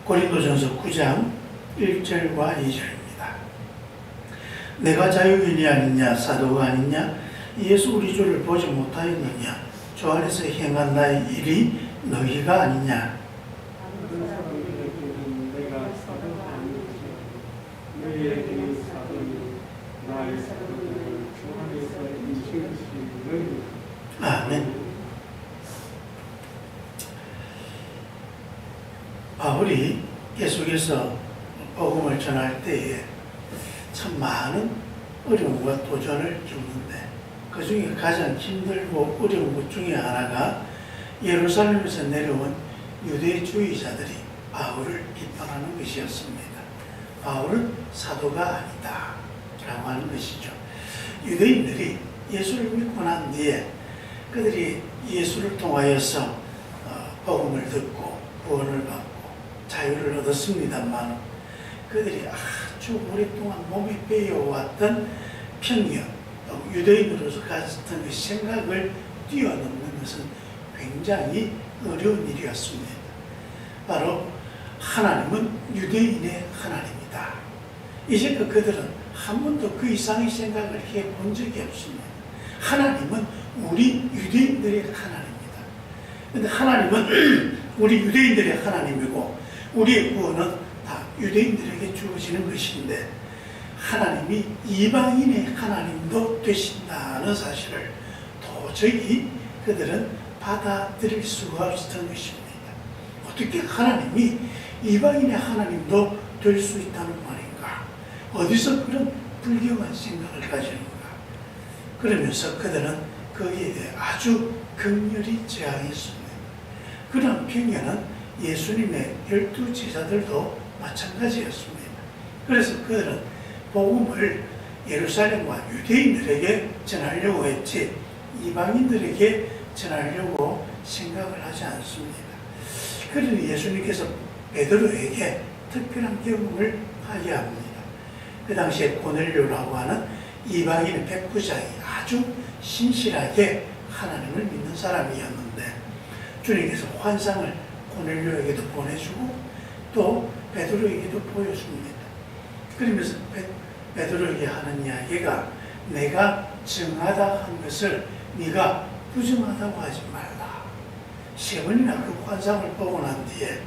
고린도전서 9장 1절과 2절입니다. 내가 자유인이 아니냐 사도가 아니냐 예수 우리 주를 보지 못하였느냐 주 안에서 행한 나의 일이 너희가 아니냐. 아멘. 바울이 계속해서 복음을 전할 때에 참 많은 어려움과 도전을 겪는데 그 중에 가장 힘들고 어려운 것 중에 하나가 예루살렘에서 내려온 유대주의자들이 바울을 비판하는 것이었습니다. 바울은 사도가 아니다 라고 하는 것이죠. 유대인들이 예수를 믿고 난 뒤에 그들이 예수를 통하여서 복음을 듣고 구원을 받고 자유를 얻었습니다만 그들이 아주 오랫동안 몸에 배워왔던 편견, 유대인으로서 가졌던 그 생각을 뛰어넘는 것은 굉장히 어려운 일이었습니다. 바로 하나님은 유대인의 하나님이다. 이제껏 그들은 한 번도 그 이상의 생각을 해본 적이 없습니다. 하나님은 우리 유대인들의 하나님입니다. 그런데 하나님은 우리 유대인들의 하나님이고 우리의 구원은 다 유대인들에게 주어지는 것인데 하나님이 이방인의 하나님도 되신다는 사실을 도저히 그들은 받아들일 수가 없었던 것입니다. 어떻게 하나님이 이방인의 하나님도 될 수 있다는 말인가? 어디서 그런 불경한 생각을 가지는가? 그러면서 그들은 거기에 대해 아주 극렬히 저항했습니다. 그런 편견은 예수님의 12 제자들도 마찬가지였습니다. 그래서 그들은 복음을 예루살렘과 유대인들에게 전하려고 했지 이방인들에게 전하려고 생각을 하지 않습니다. 그래서 예수님께서 베드로에게 특별한 경험을 하게 합니다. 그 당시에 고넬료라고 하는 이방인의 백부장이 아주 신실하게 하나님을 믿는 사람이었는데 주님께서 환상을 고넬료에게도 보내주고 또 베드로에게도 보여줍니다. 그러면서 베드로에게 하는 이야기가 내가 정하다 한 것을 네가 부정하다고 하지 말라. 세 번이나 그 환상을 보고 난 뒤에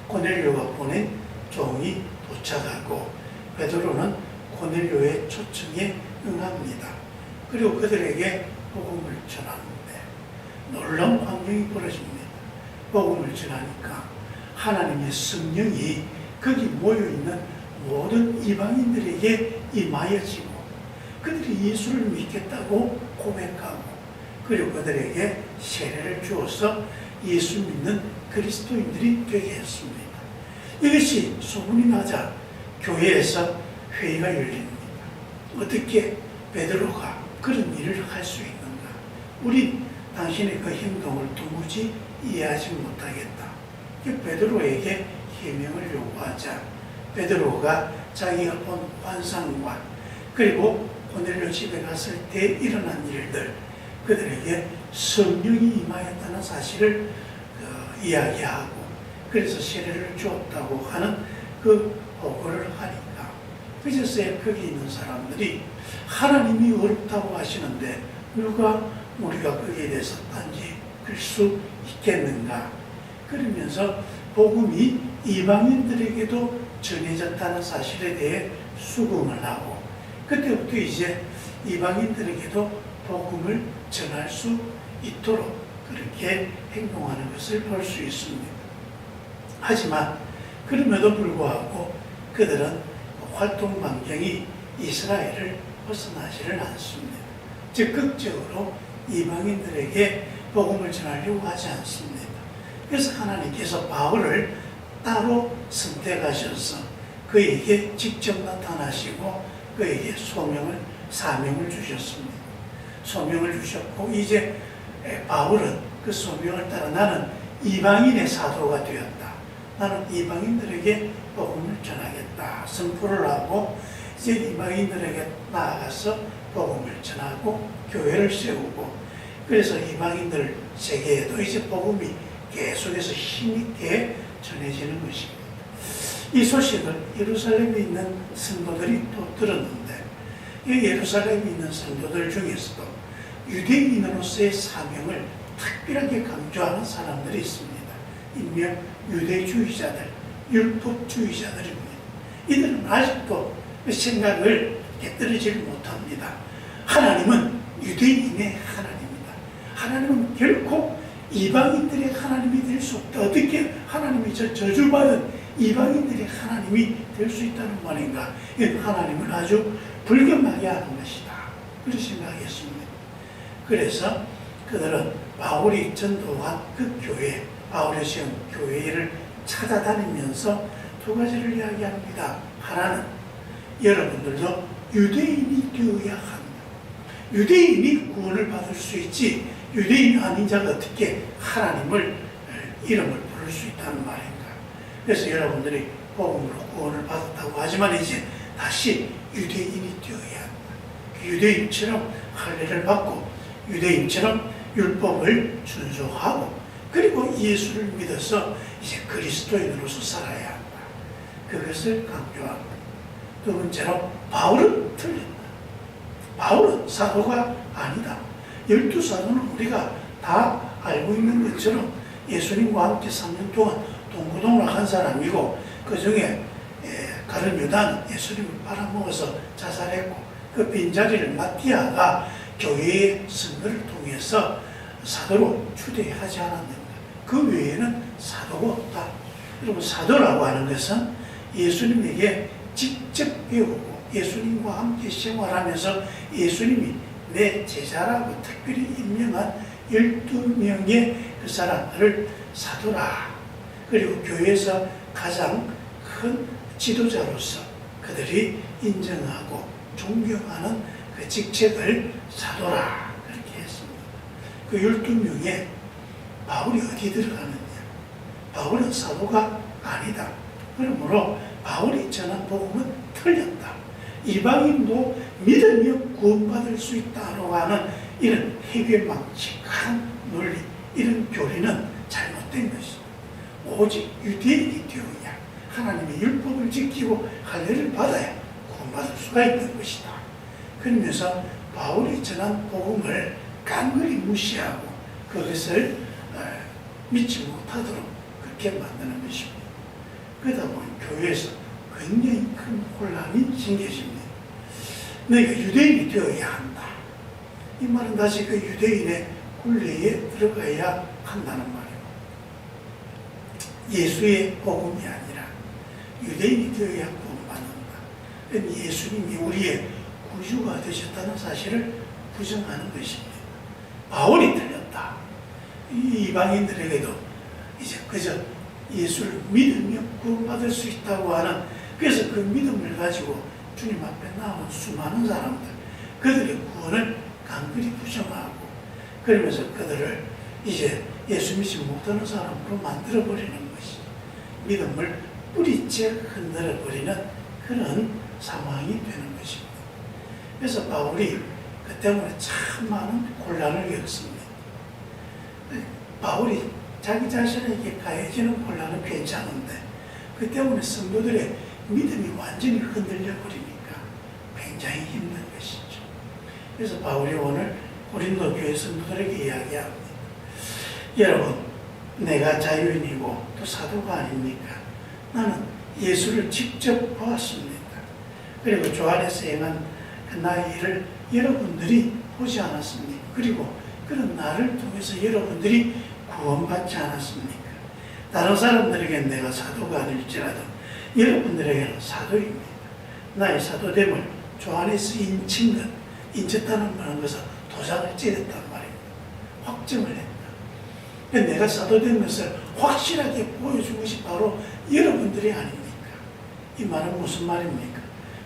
고넬료가 보낸 종이 도착하고 베드로는 고넬료의 초청에 응합니다. 그리고 그들에게 복음을 전하는데 놀라운 환경이 벌어집니다. 복음을 전하니까 하나님의 성령이 거기 모여있는 모든 이방인들에게 임하여지고 그들이 예수를 믿겠다고 고백하고 그리고 그들에게 세례를 주어서 예수 믿는 그리스도인들이 되게 했습니다. 이것이 소문이 나자 교회에서 회의가 열립니다. 어떻게 베드로가 그런 일을 할 수 있는가? 우린 당신의 그 행동을 도무지 이해하지 못하겠다. 베드로에게 해명을 요구하자 베드로가 자기가 본 환상과 그리고 고넬료 집에 갔을 때 일어난 일들 그들에게 성령이 임하였다는 사실을 이야기하고 그래서 세례를 주었다고 하는 그 보고를 하니까 그제서야 거기 있는 사람들이 하나님이 어렵다고 하시는데 누가 우리가 거기에 대해서 딴지할 수 있겠는가? 그러면서 복음이 이방인들에게도 전해졌다는 사실에 대해 수긍을 하고 그때부터 이제 이방인들에게도 복음을 전할 수 있도록 그렇게 행동하는 것을 볼 수 있습니다. 하지만 그럼에도 불구하고 그들은 활동 반경이 이스라엘을 벗어나지를 않습니다. 적극적으로 이방인들에게 복음을 전하려고 하지 않습니다. 그래서 하나님께서 바울을 따로 선택하셔서 그에게 직접 나타나시고 그에게 사명을 주셨습니다. 소명을 주셨고 이제 바울은 그 소명을 따라 나는 이방인의 사도가 되었다. 나는 이방인들에게 복음을 전하겠다. 선포를 하고 이제 이방인들에게 나아가서 복음을 전하고 교회를 세우고 그래서 이방인들 세계에도 이제 복음이 계속해서 힘있게 전해지는 것입니다. 이 소식을 예루살렘에 있는 성도들이 또 들었는데, 이 예루살렘에 있는 성도들 중에서도 유대인으로서의 사명을 특별하게 강조하는 사람들이 있습니다. 일명 유대주의자들, 율법주의자들입니다. 이들은 아직도 생각을 깨뜨리지 못합니다. 하나님은 유대인의 하나님입니다. 하나님은 결코 이방인들의 하나님이 될 수 없다. 어떻게 하나님이 저주받은 이방인들의 하나님이 될 수 있다는 말인가? 이건 하나님을 아주 불경하게 하는 것이다. 그렇게 생각했습니다. 그래서 그들은 바울이 전도한 그 교회, 바울의 세운 교회를 찾아다니면서 두 가지를 이야기합니다. 하나는 여러분들도 유대인이 되어야 한다. 유대인이 구원을 받을 수 있지, 유대인 아닌 자가 어떻게 하나님을 이름을 부를 수 있다는 말인가. 그래서 여러분들이 복음으로 구원을 받았다고 하지만 이제 다시 유대인이 되어야 한다. 유대인처럼 할례를 받고 유대인처럼 율법을 준수하고 그리고 예수를 믿어서 이제 그리스도인으로서 살아야 한다. 그것을 강조합니다. 두 번째로 바울은 틀린다. 바울은 사도가 아니다. 12사도는 우리가 다 알고 있는 것처럼 예수님과 함께 3년 동안 동고동락한 사람이고, 그 중에 가룟 유다는 예수님을 팔아먹어서 자살했고, 그 빈자리를 마띠아가 교회의 선거를 통해서 사도로 추대하지 않았는가. 그 외에는 사도가 없다. 여러분, 사도라고 하는 것은 예수님에게 직접 배우고 예수님과 함께 생활하면서 예수님이 내 제자라고 특별히 임명한 12명의 그 사람들을 사도라. 그리고 교회에서 가장 큰 지도자로서 그들이 인정하고 존경하는 그 직책을 사도라. 그렇게 했습니다. 그 12명에 바울이 어디 들어가느냐? 바울은 사도가 아니다. 그러므로 바울이 전한 복음은 틀렸다. 이방인도 믿으며 구원받을 수 있다고 하는 이런 해괴망측한 논리, 이런 교리는 잘못된 것이다. 오직 유대인이 되어야 하나님의 율법을 지키고 할례를 받아야 구원받을 수가 있는 것이다. 그러면서 바울이 전한 복음을 깡그리 무시하고 그것을 믿지 못하도록 그렇게 만드는 것입니다. 그러다 보니 교회에서 굉장히 큰 혼란이 생겨집니다. 너희가 유대인이 되어야 한다. 이 말은 다시 그 유대인의 굴레에 들어가야 한다는 말이에요. 예수의 복음이 아니라 유대인이 되어야 구원받는다. 예수님이 우리의 구주가 되셨다는 사실을 부정하는 것입니다. 바울이 틀렸다. 이 이방인들에게도 이제 그저 예수를 믿으며 구원받을 수 있다고 하는, 그래서 그 믿음을 가지고 주님 앞에 나온 수많은 사람들, 그들의 구원을 강그리 부정하고 그러면서 그들을 이제 예수 믿지 못하는 사람으로 만들어버리는 것이, 믿음을 뿌리째 흔들어버리는 그런 상황이 되는 것입니다. 그래서 바울이 그 때문에 참 많은 곤란을 겪습니다. 바울이 자기 자신에게 가해지는 곤란은 괜찮은데 그 때문에 성도들의 믿음이 완전히 흔들려 버리니까 굉장히 힘든 것이죠. 그래서 바울이 오늘 고린도 교회 성도들에게 이야기합니다. 여러분, 내가 자유인이고 또 사도가 아닙니까? 나는 예수를 직접 보았습니다. 그리고 주 안에서 행한 그 나의 일을 여러분들이 보지 않았습니까? 그리고 그런 나를 통해서 여러분들이 구원받지 않았습니까? 다른 사람들에게는 내가 사도가 아닐지라도 여러분들에게는 사도입니다. 나의 사도됨을 주 안에서 인친 것, 인쳤다는 말은 것은 도장을 찍었단 말입니다. 확정을 했다. 내가 사도된 것을 확실하게 보여준 것이 바로 여러분들이 아닙니까? 이 말은 무슨 말입니까?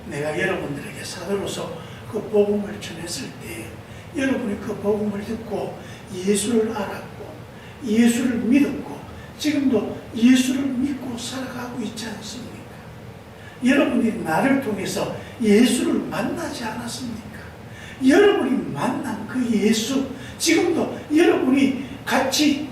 내가 여러분들에게 사도로서 그 복음을 전했을 때 여러분이 그 복음을 듣고 예수를 알았고 예수를 믿었고 지금도 예수를 믿고 살아가고 있지 않습니까? 여러분이 나를 통해서 예수를 만나지 않았습니까? 여러분이 만난 그 예수, 지금도 여러분이 같이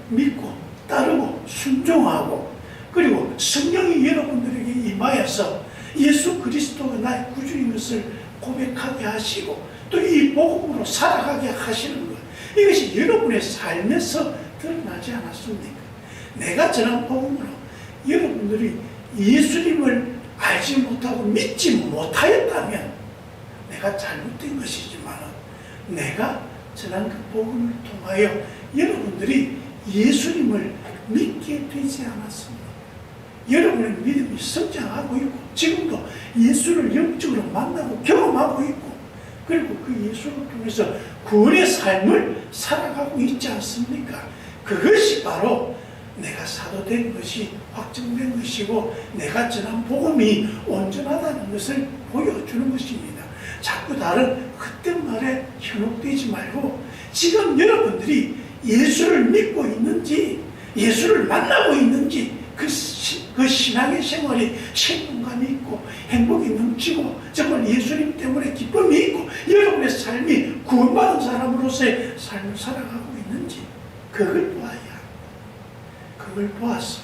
믿고 따르고 순종하고 그리고 성령이 여러분들에게 임하여서 예수 그리스도가 나의 구주인 것을 고백하게 하시고 또 이 복음으로 살아가게 하시는 것, 이것이 여러분의 삶에서 드러나지 않았습니까? 내가 전한 복음으로 여러분들이 예수님을 알지 못하고 믿지 못하였다면 내가 잘못된 것이지만 내가 전한 그 복음을 통하여 여러분들이 예수님을 믿게 되지 않았습니다. 여러분의 믿음이 성장하고 있고 지금도 예수를 영적으로 만나고 경험하고 있고 그리고 그 예수를 통해서 구원의 삶을 살아가고 있지 않습니까? 그것이 바로 내가 사도된 것이 확정된 것이고 내가 전한 복음이 온전하다는 것을 보여주는 것입니다. 자꾸 다른 헛된 말에 현혹되지 말고 지금 여러분들이 예수를 믿고 있는지 예수를 만나고 있는지 그 신앙의 생활이 신분감이 있고 행복이 넘치고 정말 예수님 때문에 기쁨이 있고 여러분의 삶이 구원받은 사람으로서의 삶을 살아가고 있는지 그걸 보아야 그걸 보아서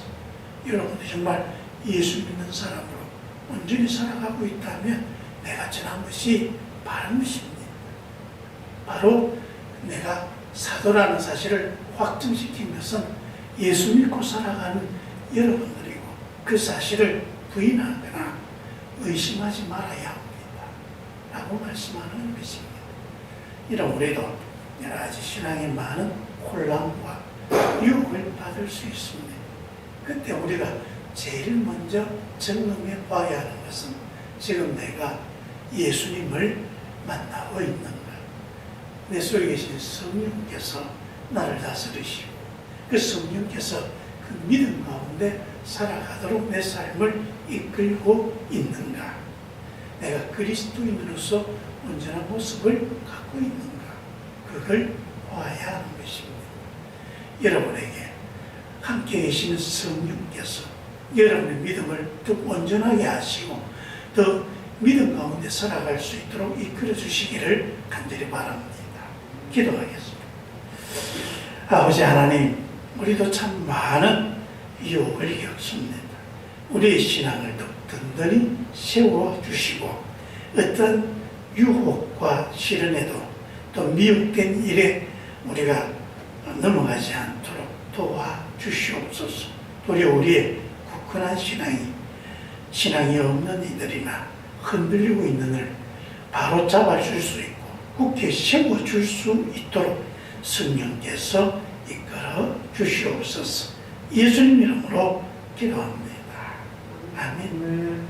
여러분이 정말 예수 믿는 사람으로 온전히 살아가고 있다면 내가 전한 것이 바른 것입니다. 바로 내가 사도라는 사실을 확증시킨 것은 예수 믿고 살아가는 여러분들이고 그 사실을 부인하거나 의심하지 말아야 합니다. 라고 말씀하는 것입니다. 이런 우리도 여러 가지 신앙에 많은 혼란과 유혹을 받을 수 있습니다. 그때 우리가 제일 먼저 점검해 봐야 하는 것은 지금 내가 예수님을 만나고 있는가, 내 속에 계신 성령께서 나를 다스리시고 그 성령께서 그 믿음 가운데 살아가도록 내 삶을 이끌고 있는가, 내가 그리스도인으로서 온전한 모습을 갖고 있는가, 그걸 봐야 하는 것입니다. 여러분에게 함께 계시는 성령께서 여러분의 믿음을 더 온전하게 하시고 더 믿음 가운데 살아갈 수 있도록 이끌어 주시기를 간절히 바랍니다. 기도하겠습니다. 아버지 하나님, 우리도 참 많은 유혹을 겪습니다. 우리의 신앙을 더 든든히 세워주시고 어떤 유혹과 시련에도 또 미혹된 일에 우리가 넘어가지 않도록 도와주시옵소서. 도리어 우리의 굳건한 신앙이 없는 이들이나 흔들리고 있는 을 바로 잡아줄 수 있고 굳게 세워줄 수 있도록 성령께서 이끌어 주시옵소서. 예수님 이름으로 기도합니다. 아멘.